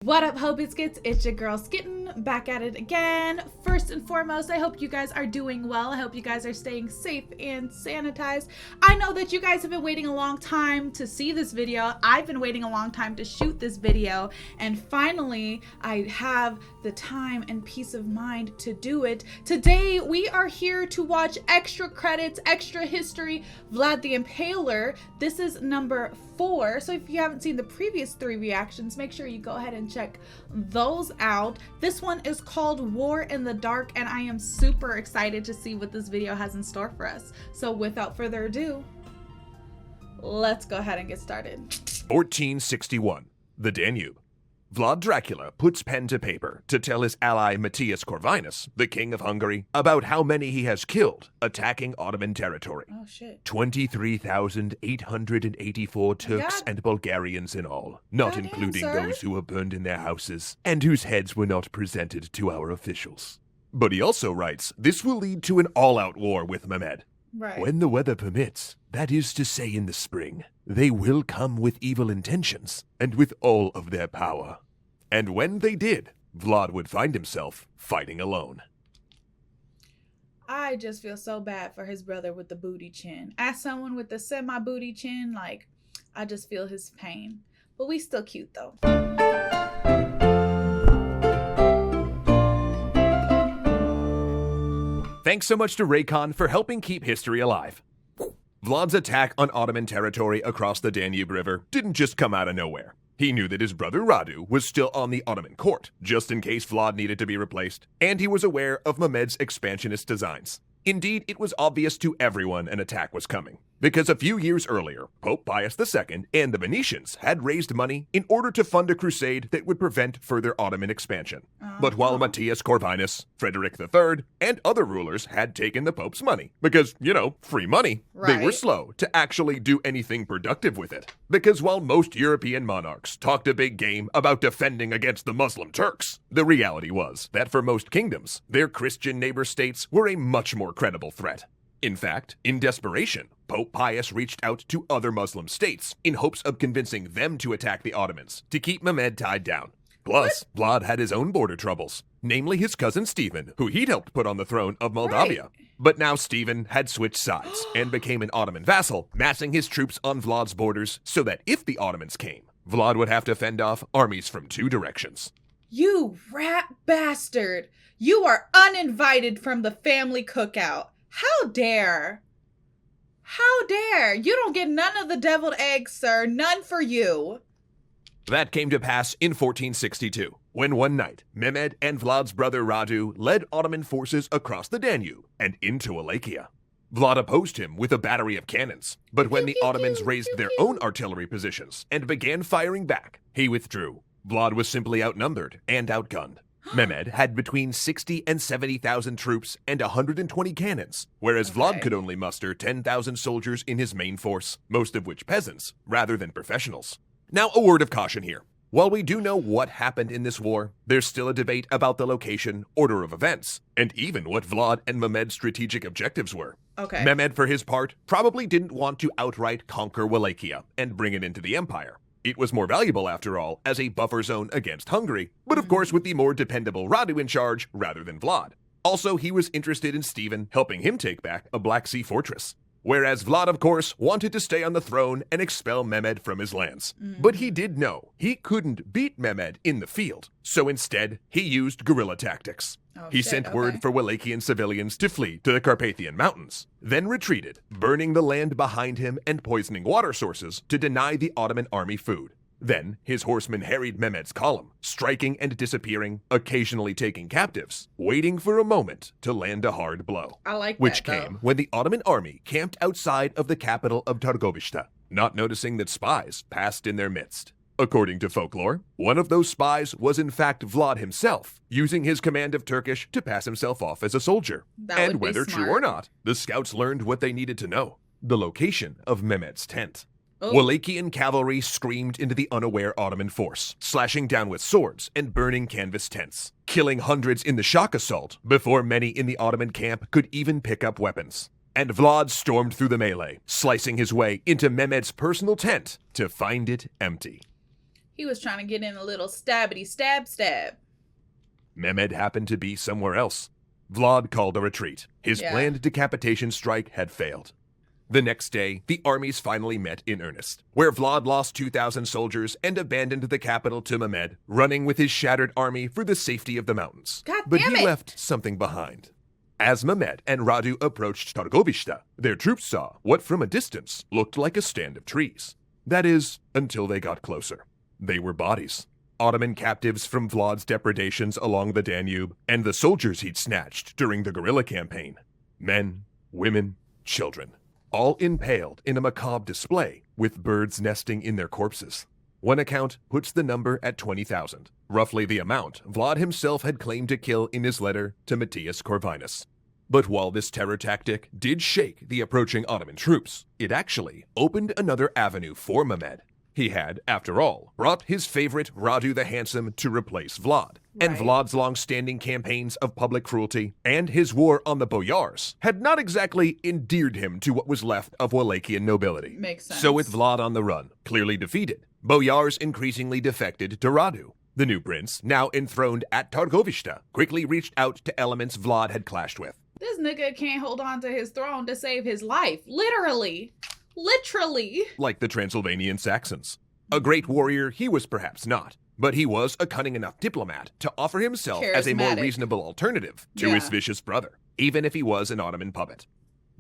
What up, Ho Biscuits? It's your girl Skitten, back at it again. First and foremost, I hope you guys are doing well. I hope you guys are staying safe and sanitized. I know that you guys have been waiting a long time to see this video. I've been waiting a long time to shoot this video, and finally I have the time and peace of mind to do it. Today we are here to watch extra credits, extra history, Vlad the Impaler. This is number 4, so if you haven't seen the previous 3 reactions, make sure you go ahead and check those out. This one is called War in the Dark, and I am super excited to see what this video has in store for us. So without further ado, let's go ahead and get started. 1461, the Danube. Vlad Dracula puts pen to paper to tell his ally Matthias Corvinus, the king of Hungary, about how many he has killed attacking Ottoman territory. Oh shit. 23,884 Turks and Bulgarians in all, not including those who were burned in their houses and whose heads were not presented to our officials. But he also writes, this will lead to an all-out war with Mehmed. Right. When the weather permits, that is to say in the spring, they will come with evil intentions and with all of their power. And when they did, Vlad would find himself fighting alone. I just feel so bad for his brother with the booty chin. As someone with the semi-booty chin, like, I just feel his pain. But we still cute though. Thanks so much to Raycon for helping keep history alive. Vlad's attack on Ottoman territory across the Danube River didn't just come out of nowhere. He knew that his brother Radu was still on the Ottoman court, just in case Vlad needed to be replaced, and he was aware of Mehmed's expansionist designs. Indeed, it was obvious to everyone an attack was coming, because a few years earlier, Pope Pius II and the Venetians had raised money in order to fund a crusade that would prevent further Ottoman expansion. But while Matthias Corvinus, Frederick III, and other rulers had taken the Pope's money, because, you know, free money, they were slow to actually do anything productive with it. Because while most European monarchs talked a big game about defending against the Muslim Turks, the reality was that for most kingdoms, their Christian neighbor states were a much more credible threat. In fact, in desperation, Pope Pius reached out to other Muslim states in hopes of convincing them to attack the Ottomans to keep Mehmed tied down. Plus, Vlad had his own border troubles, namely his cousin Stephen, who he'd helped put on the throne of Moldavia. But now Stephen had switched sides and became an Ottoman vassal, massing his troops on Vlad's borders so that if the Ottomans came, Vlad would have to fend off armies from 2 directions. You rat bastard! You are uninvited from the family cookout. How dare! How dare! You don't get none of the deviled eggs, sir. None for you. That came to pass in 1462, when one night, Mehmed and Vlad's brother Radu led Ottoman forces across the Danube and into Wallachia. Vlad opposed him with a battery of cannons, but when the Ottomans raised their own artillery positions and began firing back, he withdrew. Vlad was simply outnumbered and outgunned. Mehmed had between 60 and 70,000 troops and 120 cannons, whereas Vlad could only muster 10,000 soldiers in his main force, most of which peasants, rather than professionals. Now, a word of caution here. While we do know what happened in this war, there's still a debate about the location, order of events, and even what Vlad and Mehmed's strategic objectives were. Mehmed, for his part, probably didn't want to outright conquer Wallachia and bring it into the empire. It was more valuable, after all, as a buffer zone against Hungary, but of course with the more dependable Radu in charge rather than Vlad. Also, he was interested in Stephen helping him take back a Black Sea fortress. Whereas Vlad, of course, wanted to stay on the throne and expel Mehmed from his lands. But he did know he couldn't beat Mehmed in the field, so instead, he used guerrilla tactics. He sent word for Wallachian civilians to flee to the Carpathian Mountains, then retreated, burning the land behind him and poisoning water sources to deny the Ottoman army food. Then, his horsemen harried Mehmed's column, striking and disappearing, occasionally taking captives, waiting for a moment to land a hard blow. Which came when the Ottoman army camped outside of the capital of Targovishte, not noticing that spies passed in their midst. According to folklore, one of those spies was in fact Vlad himself, using his command of Turkish to pass himself off as a soldier. And whether true or not, the scouts learned what they needed to know: the location of Mehmed's tent. Wallachian cavalry screamed into the unaware Ottoman force, slashing down with swords and burning canvas tents, killing hundreds in the shock assault before many in the Ottoman camp could even pick up weapons. And Vlad stormed through the melee, slicing his way into Mehmed's personal tent to find it empty. He was trying to get in a little stabbity stab. Mehmed happened to be somewhere else. Vlad called a retreat. His planned decapitation strike had failed. The next day, the armies finally met in earnest, where Vlad lost 2,000 soldiers and abandoned the capital to Mehmed, running with his shattered army for the safety of the mountains. But he left something behind. As Mehmed and Radu approached Targovishta, their troops saw what from a distance looked like a stand of trees. That is, until they got closer. They were bodies. Ottoman captives from Vlad's depredations along the Danube, and the soldiers he'd snatched during the guerrilla campaign. Men, women, children, all impaled in a macabre display, with birds nesting in their corpses. One account puts the number at 20,000, roughly the amount Vlad himself had claimed to kill in his letter to Matthias Corvinus. But while this terror tactic did shake the approaching Ottoman troops, it actually opened another avenue for Mehmed. He had, after all, brought his favorite Radu the Handsome to replace Vlad, and Vlad's long-standing campaigns of public cruelty and his war on the boyars had not exactly endeared him to what was left of Wallachian nobility. Makes sense. So with Vlad on the run, clearly defeated, boyars increasingly defected to Radu. The new prince, now enthroned at Targovishta, quickly reached out to elements Vlad had clashed with. This nigga can't hold on to his throne to save his life. Literally. Like the Transylvanian Saxons. A great warrior he was perhaps not, but he was a cunning enough diplomat to offer himself as a more reasonable alternative to his vicious brother, even if he was an Ottoman puppet.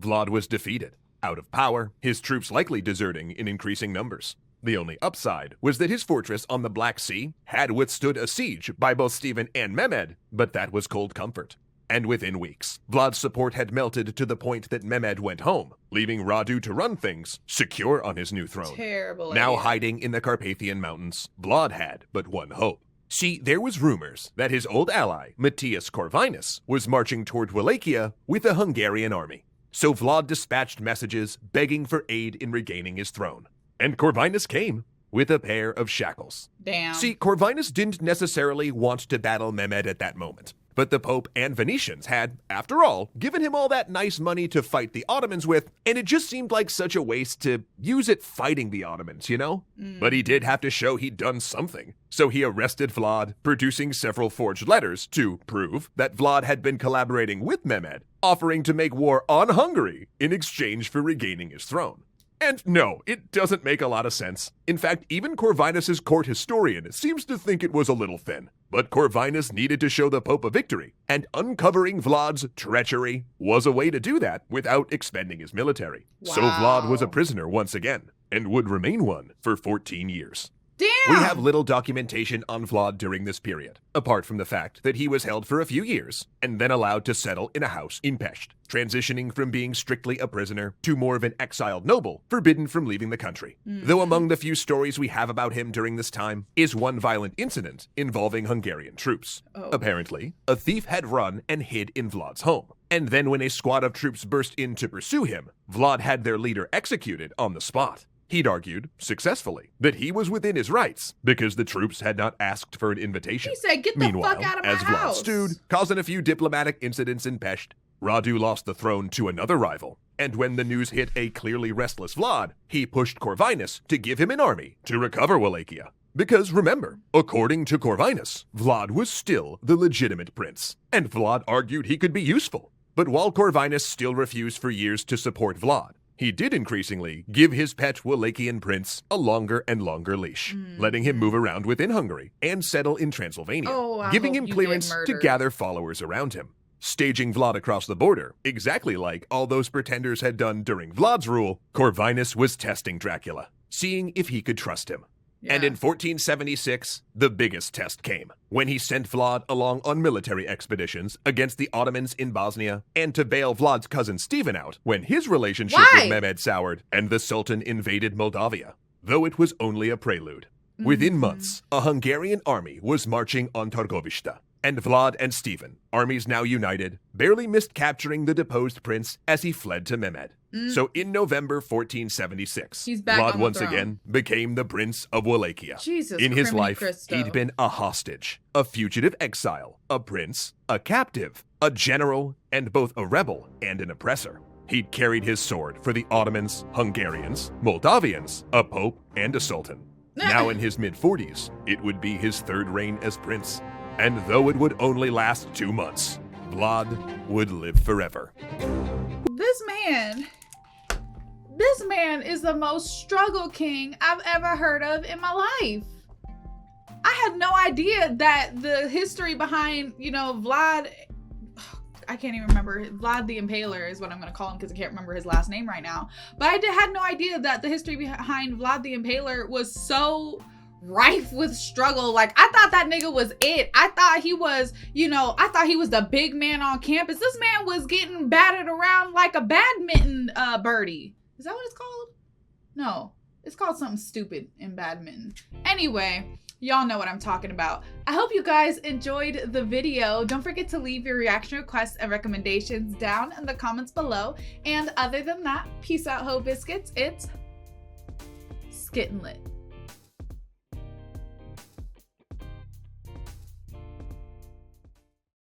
Vlad was defeated, out of power, his troops likely deserting in increasing numbers. The only upside was that his fortress on the Black Sea had withstood a siege by both Stephen and Mehmed, but that was cold comfort. And within weeks, Vlad's support had melted to the point that Mehmed went home, leaving Radu to run things, secure on his new throne. Terrible Now idea. hiding in the Carpathian Mountains, Vlad had but one hope. See, there was rumors that his old ally, Matthias Corvinus, was marching toward Wallachia with a Hungarian army. So Vlad dispatched messages begging for aid in regaining his throne. And Corvinus came, with a pair of shackles. Damn. See, Corvinus didn't necessarily want to battle Mehmed at that moment. But the Pope and Venetians had, after all, given him all that nice money to fight the Ottomans with, and it just seemed like such a waste to use it fighting the Ottomans, you know? But he did have to show he'd done something. So he arrested Vlad, producing several forged letters to prove that Vlad had been collaborating with Mehmed, offering to make war on Hungary in exchange for regaining his throne. And no, it doesn't make a lot of sense. In fact, even Corvinus's court historian seems to think it was a little thin. But Corvinus needed to show the Pope a victory, and uncovering Vlad's treachery was a way to do that without expending his military. Wow. So Vlad was a prisoner once again, and would remain one for 14 years. Damn! We have little documentation on Vlad during this period, apart from the fact that he was held for a few years and then allowed to settle in a house in Pest, transitioning from being strictly a prisoner to more of an exiled noble, forbidden from leaving the country. Though among the few stories we have about him during this time is one violent incident involving Hungarian troops. Apparently, a thief had run and hid in Vlad's home. And then when a squad of troops burst in to pursue him, Vlad had their leader executed on the spot. He'd argued, successfully, that he was within his rights because the troops had not asked for an invitation. He said, "Get the fuck out of my as house." Vlad stewed, causing a few diplomatic incidents in Pest, Radu lost the throne to another rival. And when the news hit a clearly restless Vlad, he pushed Corvinus to give him an army to recover Wallachia. Because remember, according to Corvinus, Vlad was still the legitimate prince, and Vlad argued he could be useful. But while Corvinus still refused for years to support Vlad, he did increasingly give his pet Wallachian prince a longer and longer leash, letting him move around within Hungary and settle in Transylvania, giving him clearance to gather followers around him. Staging Vlad across the border, exactly like all those pretenders had done during Vlad's rule, Corvinus was testing Dracula, seeing if he could trust him. And in 1476, the biggest test came, when he sent Vlad along on military expeditions against the Ottomans in Bosnia, and to bail Vlad's cousin Stephen out when his relationship with Mehmed soured and the Sultan invaded Moldavia, though it was only a prelude. Within months, a Hungarian army was marching on Targovishta, and Vlad and Stephen, armies now united, barely missed capturing the deposed prince as he fled to Mehmed. So in November 1476, Vlad once again became the Prince of Wallachia. In his life, he'd been a hostage, a fugitive exile, a prince, a captive, a general, and both a rebel and an oppressor. He'd carried his sword for the Ottomans, Hungarians, Moldavians, a pope, and a sultan. Now in his mid-40s, it would be his third reign as prince. And though it would only last 2 months, Vlad would live forever. This man is the most struggle king I've ever heard of in my life. I had no idea that the history behind, Vlad, I can't even remember, Vlad the Impaler is what I'm going to call him because I can't remember his last name right now. But I had no idea that the history behind Vlad the Impaler was so rife with struggle. Like, I thought that nigga was it. I thought he was, I thought he was the big man on campus. This man was getting battered around like a badminton birdie. Is that what it's called? No, it's called something stupid in badminton. Anyway, y'all know what I'm talking about. I hope you guys enjoyed the video. Don't forget to leave your reaction requests and recommendations down in the comments below. And other than that, peace out, Ho Biscuits. It's Skittin' Lit.